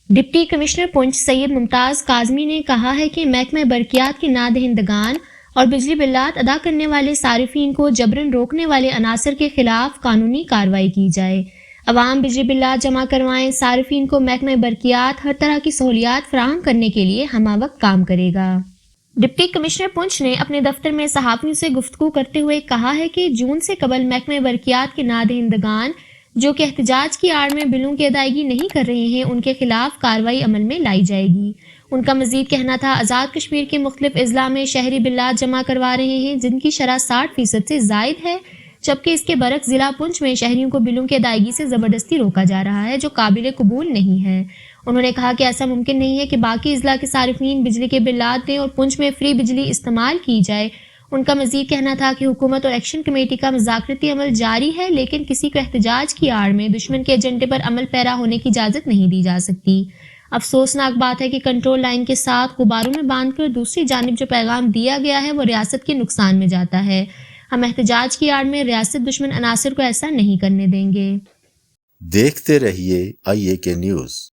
Deputy commissioner پونچھ سید ممتاز کاظمی نے کہا ہے کہ محکمہ برقیات کے نادہندگان اور بجلی بلات ادا کرنے والے صارفین کو جبراً روکنے والے عناصر کے خلاف قانونی کارروائی کی جائے۔ عوام بجلی بلات جمع کروائیں، صارفین کو محکمہ برقیات ہر طرح کی سہولیات فراہم کرنے کے لیے ہمہ وقت کام کرے گا۔ ڈپٹی کمشنر پونچھ نے اپنے دفتر میں صحافیوں سے گفتگو کرتے ہوئے کہا ہے کہ جون سے قبل محکمہ برقیات کے نادہندگان جو کہ احتجاج کی آڑ میں بلوں کی ادائیگی نہیں کر رہے ہیں ان کے خلاف کارروائی عمل میں لائی جائے گی۔ ان کا مزید کہنا تھا آزاد کشمیر کے مختلف اضلاع میں شہری بلات جمع کروا رہے ہیں جن کی شرح 60% سے زائد ہے، جبکہ اس کے برعکس ضلع پونچھ میں شہریوں کو بلوں کی ادائیگی سے زبردستی روکا جا رہا ہے جو قابل قبول نہیں ہے۔ انہوں نے کہا کہ ایسا ممکن نہیں ہے کہ باقی اضلاع کے صارفین بجلی کے بلات دیں اور پونچھ میں فری بجلی استعمال کی جائے۔ ان کا مزید کہنا تھا کہ حکومت اور ایکشن کمیٹی کا مذاکراتی عمل جاری ہے لیکن کسی کو احتجاج کی آڑ میں دشمن کے ایجنڈے پر عمل پیرا ہونے کی اجازت نہیں دی جا سکتی۔ افسوسناک بات ہے کہ کنٹرول لائن کے ساتھ غباروں میں باندھ کر دوسری جانب جو پیغام دیا گیا ہے وہ ریاست کے نقصان میں جاتا ہے۔ ہم احتجاج کی آڑ میں ریاست دشمن عناصر کو ایسا نہیں کرنے دیں گے۔ دیکھتے رہیے IAK نیوز۔